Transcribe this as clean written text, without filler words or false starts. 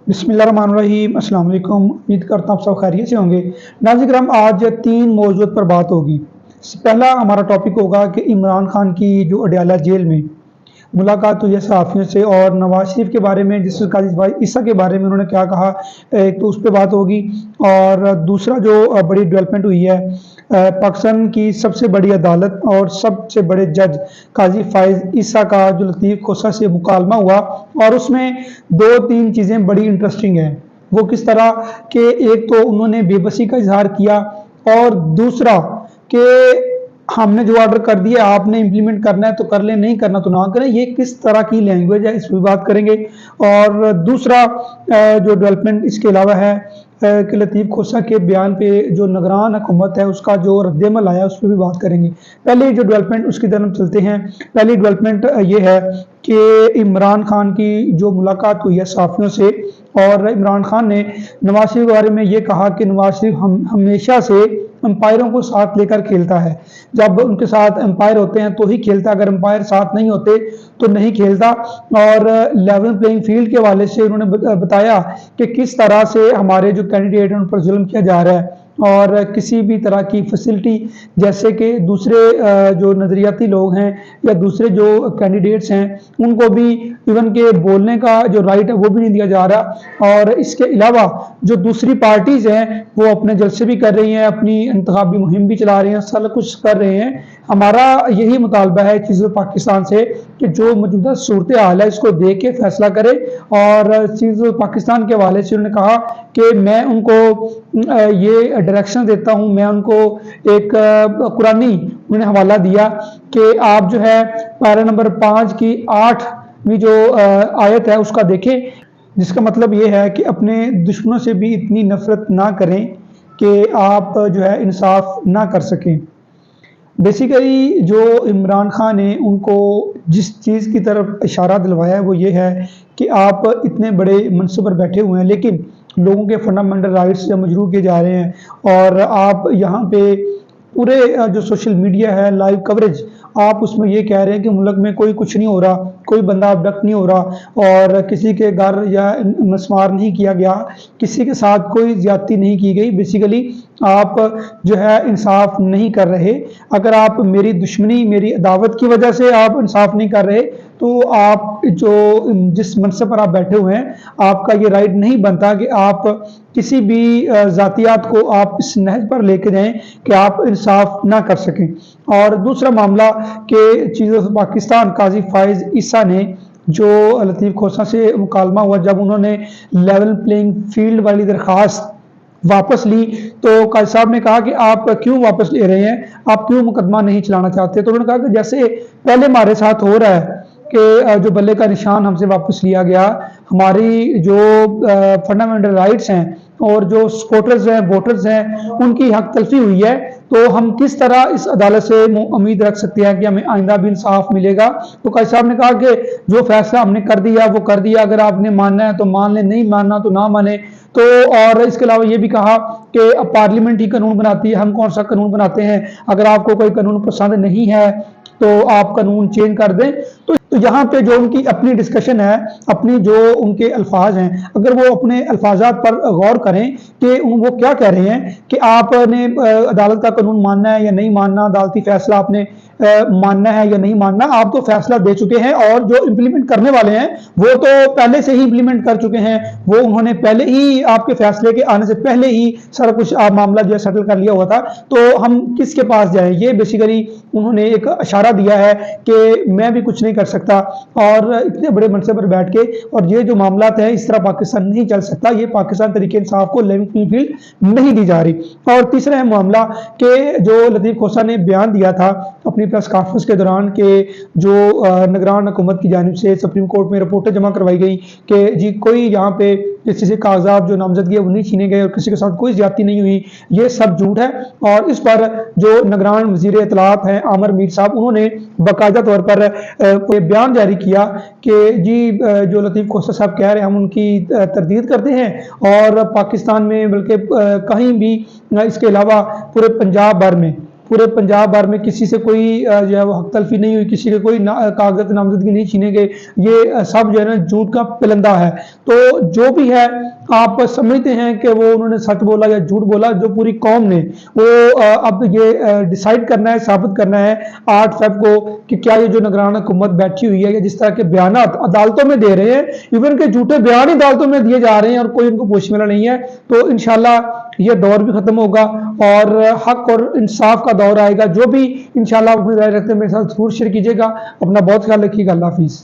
बिस्मिल्लाहिर्रहमानिर्रहीम। अस्सलाम वालेकुम। उम्मीद करता हूँ आप सब खैरियत से होंगे। नाज़रीन करम, आज 3 मौज़ूद पर बात होगी। पहला हमारा टॉपिक होगा कि इमरान खान की जो अडयाला जेल में मुलाकात हुई है सहाफ़ियों से, और नवाज शरीफ के बारे में, जिस काजी भाई ईसा के बारे में उन्होंने क्या कहा, एक तो उस पर बात होगी। और दूसरा जो बड़ी डेवलपमेंट हुई है, पाकिस्तान की सबसे बड़ी अदालत और सबसे बड़े जज काजी फाइज ईसा का जो लतीफ़ खोसा से मुकालमा हुआ, और उसमें 2-3 चीज़ें बड़ी इंटरेस्टिंग हैं। वो किस तरह के, एक तो उन्होंने बेबसी का इजहार किया, और दूसरा कि हमने जो ऑर्डर कर दिया आपने इम्प्लीमेंट करना है तो कर लें, नहीं करना तो ना करें। ये किस तरह की लैंग्वेज है, इस पर बात करेंगे। और दूसरा जो डेवलपमेंट इसके अलावा है कि लतीफ़ खोसा के बयान पे जो निगरान हुकूमत है उसका जो रद्दअमल आया उस पर भी बात करेंगे। पहले जो डेवलपमेंट उसकी तरफ चलते हैं। पहली डेवलपमेंट ये है कि इमरान खान की जो मुलाकात हुई है सहाफ़ियों से, और इमरान खान ने नवाज शरीफ के बारे में ये कहा कि नवाज शरीफ हमेशा से अंपायरों को साथ लेकर खेलता है। जब उनके साथ अंपायर होते हैं तो ही खेलता, अगर अंपायर साथ नहीं होते तो नहीं खेलता। और लेवल प्लेइंग फील्ड के हवाले से उन्होंने बताया कि किस तरह से हमारे जो कैंडिडेट हैं उन पर जुल्म किया जा रहा है, और किसी भी तरह की फैसिलिटी, जैसे कि दूसरे जो नज़रियाती लोग हैं या दूसरे जो कैंडिडेट्स हैं उनको भी इवन के बोलने का जो राइट है वो भी नहीं दिया जा रहा। और इसके अलावा जो दूसरी पार्टीज़ हैं वो अपने जलसे भी कर रही हैं, अपनी इंतखाबी मुहिम भी चला रही हैं, सारा कुछ कर रहे हैं। हमारा यही मुतालबा है चीज़ पाकिस्तान से कि जो मौजूदा सूरत हाल है इसको देख के फैसला करे। और चीज़ पाकिस्तान के हवाले से उन्होंने कहा कि मैं उनको ये डायरेक्शन देता हूँ, मैं उनको एक कुरानी उन्होंने हवाला दिया कि आप जो है पारा नंबर 5 की 8वीं जो आयत है उसका देखें, जिसका मतलब ये है कि अपने दुश्मनों से भी इतनी नफरत ना करें कि आप जो है इंसाफ ना कर सकें। बेसिकली जो इमरान खान ने उनको जिस चीज़ की तरफ इशारा दिलवाया है वो ये है कि आप इतने बड़े मनसब पर बैठे हुए हैं लेकिन लोगों के फंडामेंटल राइट्स जो मजरूह किए जा रहे हैं, और आप यहाँ पे पूरे जो सोशल मीडिया है लाइव कवरेज, आप उसमें ये कह रहे हैं कि मुल्क में कोई कुछ नहीं हो रहा, कोई बंदा अबडक्ट नहीं हो रहा, और किसी के घर या मसमार नहीं किया गया, किसी के साथ कोई ज्यादती नहीं की गई। बेसिकली आप जो है इंसाफ नहीं कर रहे। अगर आप मेरी दुश्मनी, मेरी अदावत की वजह से आप इंसाफ नहीं कर रहे तो आप जो जिस मनसब पर आप बैठे हुए हैं आपका ये राइट नहीं बनता कि आप किसी भी जातियात को आप इस नहज पर लेके जाएं कि आप इंसाफ ना कर सकें। और दूसरा मामला कि चीज़ पाकिस्तान काजी फाइज ईसा ने जो लतीफ़ खोसा से मुकालमा हुआ, जब उन्होंने लेवल प्लेइंग फील्ड वाली दरख्वास्त वापस ली तो काजी साहब ने कहा कि आप क्यों वापस ले रहे हैं, आप क्यों मुकदमा नहीं चलाना चाहते। तो उन्होंने कहा कि जैसे पहले हमारे साथ हो रहा है कि जो बल्ले का निशान हमसे वापस लिया गया, हमारी जो फंडामेंटल राइट्स हैं और जो सपोर्टर्स हैं, वोटर्स हैं, उनकी हक तलफी हुई है, तो हम किस तरह इस अदालत से उम्मीद रख सकते हैं कि हमें आइंदा भी इंसाफ मिलेगा। तो काजी साहब ने कहा कि जो फैसला हमने कर दिया वो कर दिया, अगर आपने मानना है तो मान लें, नहीं मानना तो ना माने। तो और इसके अलावा ये भी कहा कि पार्लियामेंट ही कानून बनाती है, हम कौन सा कानून बनाते हैं, अगर आपको कोई कानून पसंद नहीं है तो आप कानून चेंज कर दें। तो यहाँ पे जो उनकी अपनी डिस्कशन है, अपनी जो उनके अल्फाज हैं, अगर वो अपने अल्फाजात पर गौर करें कि वो क्या कह रहे हैं कि आपने अदालत का कानून मानना है या नहीं मानना, अदालती फैसला आपने मानना है या नहीं मानना, आप तो फैसला दे चुके हैं, और जो इम्प्लीमेंट करने वाले हैं वो तो पहले से ही इम्प्लीमेंट कर चुके हैं, वो उन्होंने पहले ही आपके फैसले के आने से पहले ही सारा कुछ मामला जो है सेटल कर लिया हुआ था, तो हम किसके पास जाएं। ये बेसिकली उन्होंने एक इशारा दिया है कि मैं भी कुछ नहीं कर सकता, और इतने बड़े मनसब पर बैठ के, और ये जो मामला है इस तरह पाकिस्तान नहीं चल सकता, ये पाकिस्तान तरीके इंसाफ को लेवल प्लेइंग फील्ड नहीं दी जा रही। और तीसरा है मामला कि जो लतीफ़ खोसा ने बयान दिया था अपनी प्रेस कॉन्फ्रेंस के दौरान कि जो निगरान हुकूमत की जानिब से सुप्रीम कोर्ट में रिपोर्टें जमा करवाई गई कि जी कोई यहाँ पे किसी से कागजात जो नामजदगी है वो नहीं छीने गए और किसी के साथ कोई ज्यादती नहीं हुई, ये सब झूठ है। और इस पर जो निगरान वज़ीर इत्तलाआत हैं आमिर मीर साहब, उन्होंने बाकायदा तौर पर बयान जारी किया कि जी जो लतीफ़ खोसा साहब कह रहे हैं हम उनकी तरदीद करते हैं, और पाकिस्तान में बल्कि कहीं भी इसके अलावा पूरे पंजाब भर में پورے پنجاب بھر میں کسی سے کوئی جو ہے وہ حق تلفی نہیں ہوئی، کسی کے کوئی کاغذ نامزدگی نہیں چھینے گئے، یہ سب جو ہے نا جھوٹ کا پلندہ ہے۔ تو جو بھی ہے آپ سمجھتے ہیں کہ وہ انہوں نے سچ بولا یا جھوٹ بولا، جو پوری قوم نے وہ اب یہ ڈیسائیڈ کرنا ہے، ثابت کرنا ہے 8 فیب کو کہ کیا یہ جو نگران حکومت بیٹھی ہوئی ہے یا جس طرح کے بیانات عدالتوں میں دے رہے ہیں، ایون کہ جھوٹے بیان ہی عدالتوں میں دیے جا رہے ہیں اور کوئی ان کو پوچھنے والا نہیں ہے، تو انشاءاللہ یہ دور بھی ختم ہوگا اور حق اور انصاف کا دور آئے گا۔ جو بھی انشاءاللہ اپنی رائے رکھتے ہیں میرے ساتھ ضرور شیئر کیجیے گا۔ اپنا بہت خیال رکھیے گا۔ اللہ حافظ۔